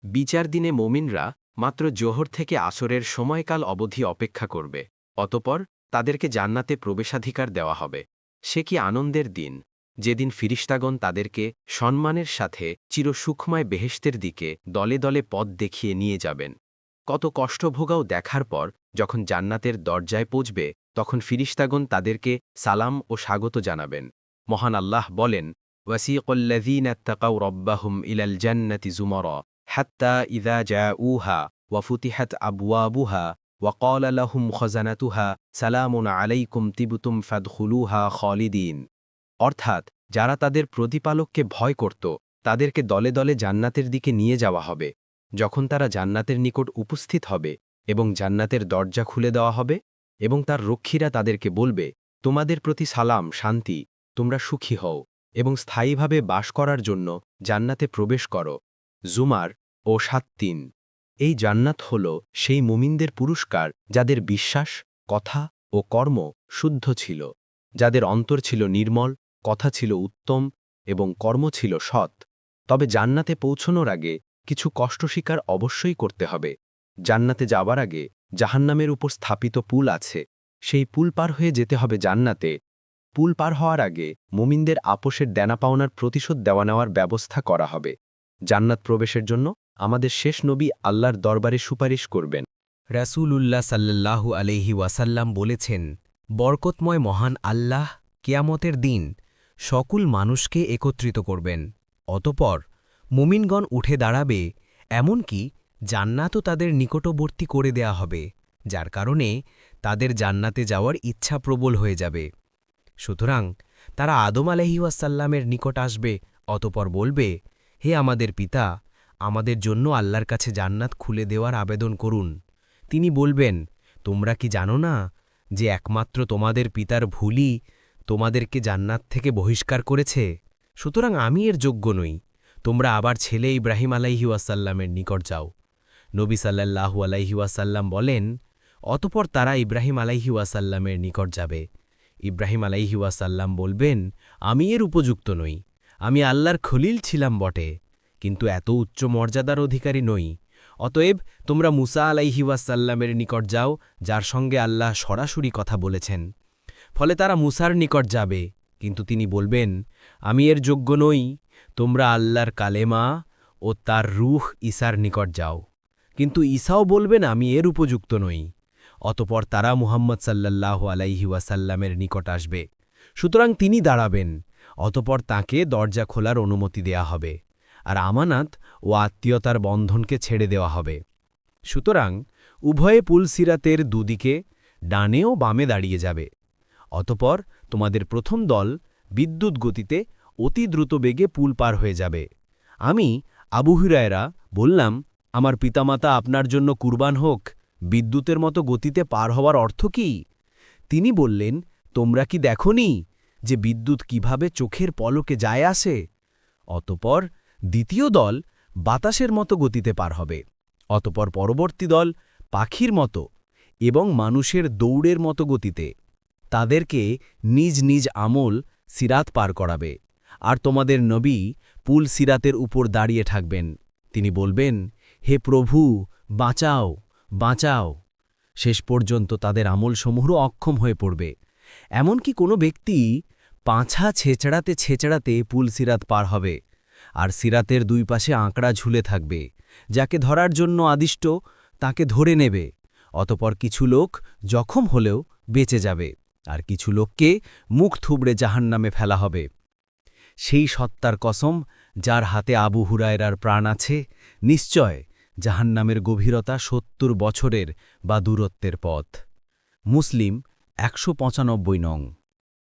বিচার দিনে মোমিনরা মাত্র জোহর থেকে আসরের সময়কাল অবধি অপেক্ষা করবে, অতপর তাদেরকে জান্নাতে প্রবেশাধিকার দেওয়া হবে। সে কি আনন্দের দিন, যেদিন ফিরিস্তাগণ তাদেরকে সম্মানের সাথে চিরসুখময় বেহেশতের দিকে দলে দলে পথ দেখিয়ে নিয়ে যাবেন। কত কষ্টভোগাও দেখার পর যখন জান্নাতের দরজায় পৌঁছবে, তখন ফিরিস্তাগণ তাদেরকে সালাম ও স্বাগত জানাবেন। মহান আল্লাহ বলেন, ওয়াসিকুল্লাযীনা ইত্তাকাউ রাব্বাহুম ইলাল জান্নাতি যুমারা হাত্তা ইযা জাউহা ওয়া ফুতিহাত আবওয়াবুহা ওয়া ক্বালা লাহুম খাযানাতুহা সালামুন আলাইকুম তিবতুম ফাদখুলুহা খালিদিন। অর্থাৎ যারা তাদের প্রতিপালককে ভয় করত, তাদেরকে দলে দলে জান্নাতের দিকে নিয়ে যাওয়া হবে। যখন তারা জান্নাতের নিকট উপস্থিত হবে এবং জান্নাতের দরজা খুলে দেওয়া হবে এবং তার রক্ষীরা তাদেরকে বলবে, তোমাদের প্রতি সালাম, শান্তি, তোমরা সুখী হও এবং স্থায়ীভাবে বাস করার জন্য জান্নাতে প্রবেশ করো। জুমার ও ৭-৩। এই জান্নাত হল সেই মুমিনদের পুরস্কার যাদের বিশ্বাস, কথা ও কর্ম শুদ্ধ ছিল, যাদের অন্তর ছিল নির্মল, কথা ছিল উত্তম এবং কর্ম ছিল সৎ। তবে জান্নাতে পৌঁছনোর আগে কিছু কষ্ট স্বীকার অবশ্যই করতে হবে। জান্নাতে যাবার আগে জাহান্নামের উপর স্থাপিত পুল আছে, সেই পুল পার হয়ে যেতে হবে জান্নাতে। পুল পার হওয়ার আগে মুমিনদের আপোষের দেনা পাওনার প্রতিশোধ দেওয়া নেওয়ার ব্যবস্থা করা হবে। জান্নাত প্রবেশের জন্য আমাদের শেষ নবী আল্লাহর দরবারে সুপারিশ করবেন। রাসূলুল্লাহ সাল্লাল্লাহু আলাইহি ওয়াসাল্লাম বলেছেন, বরকতময় মহান আল্লাহ কিয়ামতের দিন সকল মানুষকে একত্রিত করবেন। অতঃপর মুমিনগণ উঠে দাঁড়াবে, এমনকি জান্নাতও তাদের নিকটবর্তী করে দেয়া হবে, যার কারণে তাদের জান্নাতে যাওয়ার ইচ্ছা প্রবল হয়ে যাবে। সুতরাং তারা আদম আলাইহিওয়াসাল্লামের নিকট আসবে, অতঃপর বলবে, হে আমাদের পিতা, আমাদের জন্য আল্লাহর কাছে জান্নাত খুলে দেওয়ার আবেদন করুন। তিনি বলবেন, তোমরা কি জানো না যে একমাত্র তোমাদের পিতার ভুলই তোমাদেরকে জান্নাত থেকে বহিষ্কার করেছে? সুতরাং আমি এর যোগ্য নই। তোমরা আবার ছেলে ইব্রাহিম আলাইহিওয়াসাল্লামের নিকট যাও। নবী সাল্লাল্লাহু আলাইহিওয়াসাল্লাম বলেন, অতঃপর তারা ইব্রাহিম আলাইহিওয়াসাল্লামের নিকট যাবে। ইব্রাহিম আলাইহিওয়াসাল্লাম বলবেন, আমি এর উপযুক্ত নই। আমি আল্লাহর খলিল ছিলাম বটে, কিন্তু এত উচ্চ মর্যাদার অধিকারী নই। অতএব তোমরা মুসা আলাইহিওয়াসাল্লামের নিকট যাও, যার সঙ্গে আল্লাহ সরাসরি কথা বলেছেন। ফলে তারা মুসার নিকট যাবে, কিন্তু তিনি বলবেন, আমি এর যোগ্য নই। তোমরা আল্লাহর কালেমা ও তার রূহ ঈসার নিকট যাও। কিন্তু ঈসাও বলবেন, আমি এর উপযুক্ত নই। অতপর তারা মুহাম্মদ সাল্লাল্লাহু আলাইহি ওয়াসাল্লামের নিকট আসবে। সুতরাং তিনি দাঁড়াবেন, অতপর তাকে দরজা খোলার অনুমতি দেয়া হবে, আর আমানাত ও আত্মীয়তার বন্ধনকে ছেড়ে দেওয়া হবে। সুতরাং উভয়ে পুল সিরাতের দুদিকে ডানে ও বামে দাঁড়িয়ে যাবে। অতপর তোমাদের প্রথম দল বিদ্যুৎ গতিতে অতি দ্রুত বেগে পুল পার হয়ে যাবে। আমি আবু হুরায়রা বললাম, আমার পিতামাতা আপনার জন্য কুরবান হোক, বিদ্যুতের মতো গতিতে পার হওয়ার অর্থ কি? তিনি বললেন, তোমরা কি দেখনি যে বিদ্যুৎ কিভাবে চোখের পলকে যায় আসে? অতপর দ্বিতীয় দল বাতাসের মতো গতিতে পার হবে। অতপর পরবর্তী দল পাখির মতো এবং মানুষের দৌড়ের মতো গতিতে। তাদেরকে নিজ নিজ আমল সিরাত পার করাবে, আর তোমাদের নবী পুল সিরাতের উপর দাঁড়িয়ে থাকবেন। তিনি বলবেন, হে প্রভু, বাঁচাও, বাঁচাও। শেষ পর্যন্ত তাদের আমলসমূহ অক্ষম হয়ে পড়বে। এমনকি কোনো ব্যক্তি পাছা ছেঁচড়াতে ছেঁচড়াতে পুল সিরাত পার হবে, আর সিরাতের দুই পাশে আঁকড়া ঝুলে থাকবে। যাকে ধরার জন্য আদিষ্ট তাকে ধরে নেবে। অতপর কিছু লোক জখম হলেও বেঁচে যাবে, আর কিছু লোককে মুখ থুবড়ে জাহান্নামে ফেলা হবে। সেই সত্তার কসম যার হাতে আবু হুরায়রার প্রাণ আছে, নিশ্চয় জাহান্নামের গভীরতা ৭০ বছরের বা দূরত্বের পথ। মুসলিম ১৯৫ নং।